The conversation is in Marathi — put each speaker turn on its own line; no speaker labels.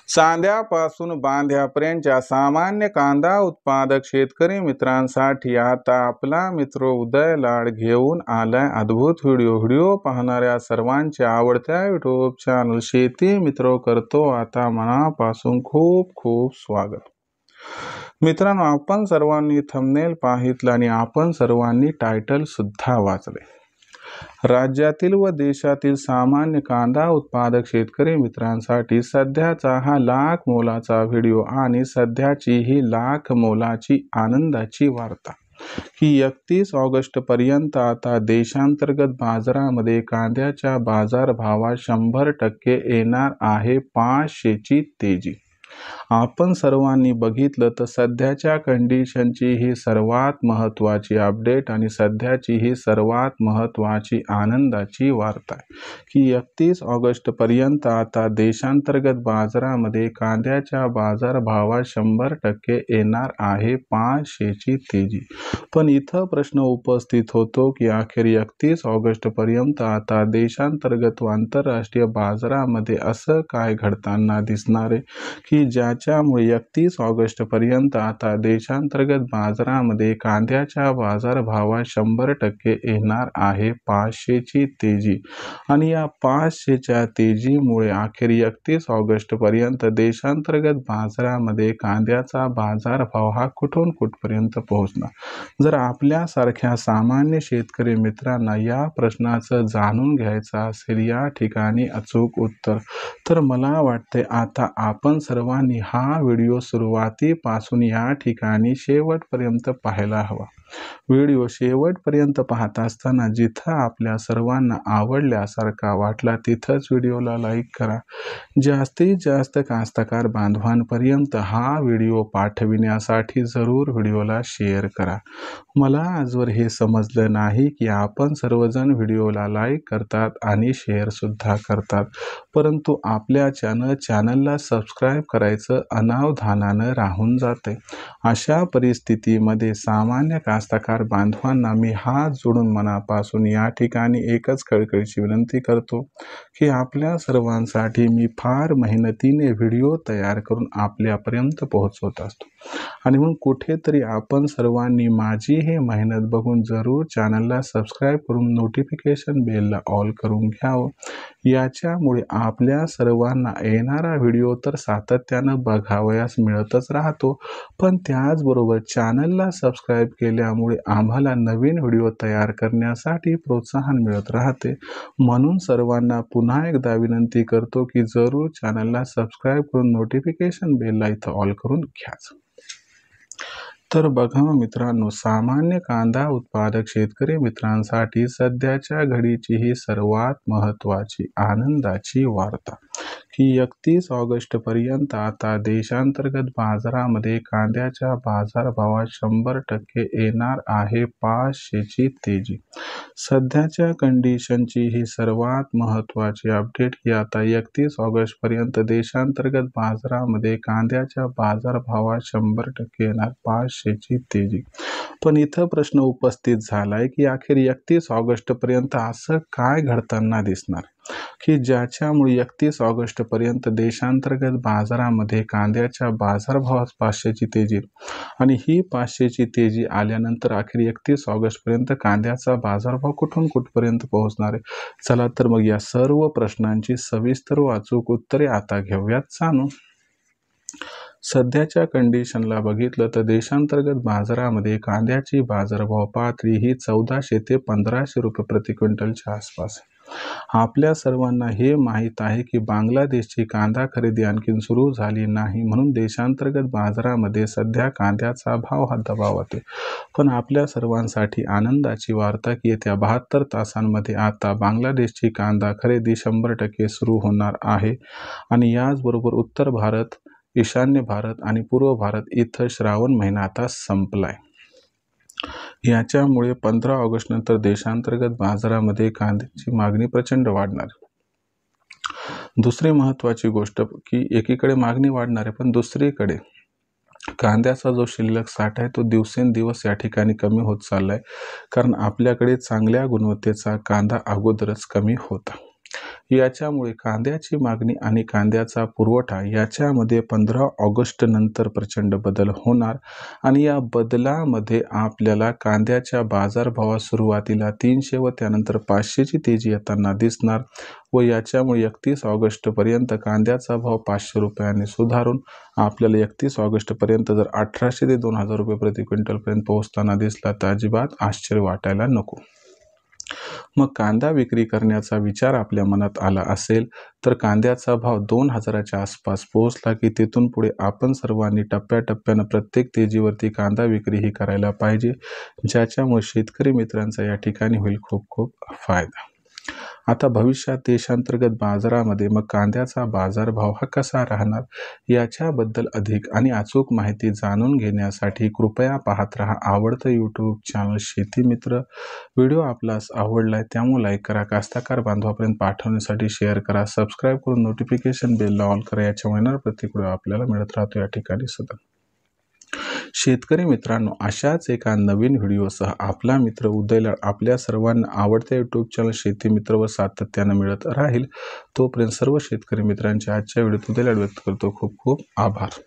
चांद्यापासून बांध्यापर्यंतच्या सामान्य कांदा उत्पादक शेतकरी मित्रांसाठी आता आपला मित्र उदय लाड घेऊन आलाय अद्भुत व्हिडिओ पाहणाऱ्या सर्वांच्या आवडत्या यूट्यूब चॅनल शेती मित्र करतो आता मनापासून खूप खूप स्वागत। मित्रांनो, आपण सर्वांनी थंबनेल पाहितलं आणि आपण सर्वांनी टायटल सुद्धा वाचले। राज्यातील व देशातील सामान्य कांदा उत्पादक शेतकरी मित्रांसाठी सध्याचा हा लाख मोलाचा व्हिडिओ आणि सध्याची ही लाख मोलाची आनंदाची वार्ता की 31 ऑगस्ट पर्यंत आता देशांतर्गत बाजारामध्ये कांद्याच्या बाजारभावात 100% येणार आहे 500ची तेजी। आपण सर्वांनी बघितलं तर सध्याच्या कंडिशनची ही सर्वात महत्त्वाची अपडेट आणि सध्याची ही सर्वात महत्त्वाची आनंदाची वार्ता की 31 ऑगस्ट पर्यंत आता देशांतर्गत बाजारामध्ये कांद्याच्या बाजारभावात 100% येणार आहे 500ची तेजी। पण इथं प्रश्न उपस्थित होतो की अखेर 31 ऑगस्ट पर्यंत आता देशांतर्गत व आंतरराष्ट्रीय बाजारामध्ये असं काय घडताना दिसणार आहे की ज्याच्यामुळे 31 ऑगस्ट पर्यंत आता देशांतर्गत बाजारामध्ये कांद्याच्या बाजारभावात 100% येणार आहे 500ची तेजी। आणि या 500च्या तेजीमुळे अखेर 31 ऑगस्ट पर्यंत देशांतर्गत बाजारामध्ये कांद्याचा बाजारभाव हा कुठून कुठपर्यंत पोहोचणार। जर आपल्यासारख्या सामान्य शेतकरी मित्रांना या प्रश्नाचं जाणून घ्यायचं असेल या ठिकाणी अचूक उत्तर, तर मला वाटते आता आपण सर्वांनी हा व्हिडिओ सुरुवातीपासून या ठिकाणी शेवटपर्यंत पाहायला हवा। व्हिडिओ शेवटपर्यंत पाहत असताना जिथं आपल्या सर्वांना आवडल्यासारखा वाटला तिथंच व्हिडिओला लाईक करा। जास्तीत जास्त कास्तकार बांधवांपर्यंत हा व्हिडिओ पाठविण्यासाठी जरूर व्हिडिओला शेअर करा। मला आजवर हे समजलं नाही की आपण सर्वजण व्हिडिओला लाईक करतात आणि शेअर सुद्धा करतात, परंतु आपल्या चॅनलला सबस्क्राईब करायचं अनावधानानं राहून जाते। अशा परिस्थितीमध्ये सामान्य कास्तकार बांधवांना मी हात जोडून मनापासून या ठिकाणी एकच कळकळीची विनंती करतो की आपल्या सर्वांसाठी मी फार मेहनतीने व्हिडिओ तयार करून आपल्यापर्यंत पोहोचवत असतो आणि म्हणून कुठेतरी आपण सर्वांनी माझी ही मेहनत बघून जरूर चॅनलला सबस्क्राईब करून नोटिफिकेशन बेलला ऑल करून घ्यावं। याच्यामुळे आपल्या सर्वांना येणारा व्हिडिओ तर सातत्यानं बघावयास मिळतच राहतो, पण त्याचबरोबर चॅनलला सबस्क्राईब केल्यामुळे आम्हाला नवीन व्हिडिओ तयार करण्यासाठी प्रोत्साहन मिळत राहते। म्हणून सर्वांना पुन्हा एकदा विनंती करतो की जरूर चॅनलला सबस्क्राईब करून नोटिफिकेशन बेलला इथं ऑल करून घ्यायचं। तर बघा मित्रांनो, सामान्य कांदा उत्पादक शेतकरी मित्रांसाठी सध्याच्या घडीची ही सर्वात महत्त्वाची आनंदाची वार्ता की 31 ऑगस्ट पर्यंत आता देशांतर्गत बाजारामध्ये कांद्याच्या बाजारभावात 100% येणार आहे 500ची तेजी। सध्याच्या कंडिशनची ही सर्वात महत्त्वाची अपडेट की आता 31 ऑगस्ट पर्यंत देशांतर्गत बाजारामध्ये कांद्याच्या बाजारभावात 100% येणार 500ची तेजी। पण इथं प्रश्न उपस्थित झालाय की अखेर 31 ऑगस्ट पर्यंत असं काय घडताना दिसणार की ज्याच्यामुळे 31 ऑगस्ट पर्यंत देशांतर्गत बाजारामध्ये कांद्याच्या बाजारभावात 500ची तेजी आणि ही 500ची तेजी आल्यानंतर अखेर 31 ऑगस्ट पर्यंत कांद्याचा बाजारभाव कुठून कुठपर्यंत पोहोचणार आहे। चला तर मग या सर्व प्रश्नांची सविस्तर व अचूक उत्तरे आता घेऊयात जाणून। सध्याच्या कंडिशनला बघितलं तर देशांतर्गत बाजारामध्ये कांद्याची बाजारभाव पातळी ही 1400 ते 1500 रुपये प्रति क्विंटलच्या आसपास आहे। आपल्या सर्वांना हे माहीत आहे की बांगलादेशची कांदा खरेदी आणखी सुरू झाली नाही, म्हणून देशांतर्गत बाजारामध्ये सध्या कांद्याचा भाव हा दबावात आहे। पण आपल्या सर्वांसाठी आनंदाची वार्ता की येत्या 72 तासांमध्ये आता बांगलादेशची कांदा खरेदी 100% सुरू होणार आहे आणि याचबरोबर उत्तर भारत, ईशान्य भारत आणि पूर्व भारत इथं श्रावण महिना आता संपलाय। याच्यामुळे 15 ऑगस्ट नंतर देशांतर्गत बाजारामध्ये कांद्याची मागणी प्रचंड वाढणार। दुसरी महत्त्वाची गोष्ट की एकीकडे मागणी वाढणार आहे, पण दुसरीकडे कांद्याचा जो शिल्लक साठा आहे तो दिवसेंदिवस या ठिकाणी कमी होत चाललाय, कारण आपल्याकडे चांगल्या गुणवत्तेचा कांदा अगोदरच कमी होता। याच्यामुळे कांद्याची मागणी आणि कांद्याचा पुरवठा याच्यामध्ये 15 ऑगस्ट नंतर प्रचंड बदल होणार आणि या बदलामध्ये आपल्याला कांद्याच्या बाजारभावात सुरुवातीला 300 व त्यानंतर 500ची तेजी येताना दिसणार व याच्यामुळे 31 ऑगस्टपर्यंत कांद्याचा भाव 500 रुपयांनी सुधारून आपल्याला 31 ऑगस्टपर्यंत जर 1800 ते 2000 रुपये प्रति क्विंटलपर्यंत पोहोचताना दिसला तर अजिबात आश्चर्य वाटायला नको. मग कांदा विक्री करण्याचा विचार आपल्या मनात आला असेल तर कांद्याचा भाव 2000च्या आसपास पोहोचला की तिथून पुढे आपण सर्वांनी टप्प्याटप्प्यानं प्रत्येक तेजीवरती कांदा विक्री ही करायला पाहिजे, ज्याच्यामुळे शेतकरी मित्रांचा या ठिकाणी होईल खूप खूप फायदा. आता भविष्यात देशांतर्गत बाजारामध्ये मग कांद्याचा बाजारभाव हा कसा राहणार याच्याबद्दल अधिक आणि अचूक माहिती जाणून घेण्यासाठी कृपया पाहत राहा आवडतं यूट्यूब चॅनल शेती मित्र. व्हिडिओ आपल्यास आवडलाय त्यामुळे लाईक करा, कास्तकार बांधवापर्यंत पाठवण्यासाठी शेअर करा, सबस्क्राईब करून नोटिफिकेशन बेलला ऑल करा. याच्यामुळे येणार प्रत्येक व्हिडिओ आपल्याला मिळत राहतो या ठिकाणी सुद्धा. शेतकरी मित्रांनो, अशाच एका नवीन व्हिडिओसह आपला मित्र उदय लाड आपल्या सर्वांना आवडत्या यूट्यूब चॅनल शेती मित्र व सातत्यानं मिळत राहील. तोपर्यंत सर्व शेतकरी मित्रांच्या आजच्या व्हिडिओत उदय लाड व्यक्त करतो. खूप खूप आभार.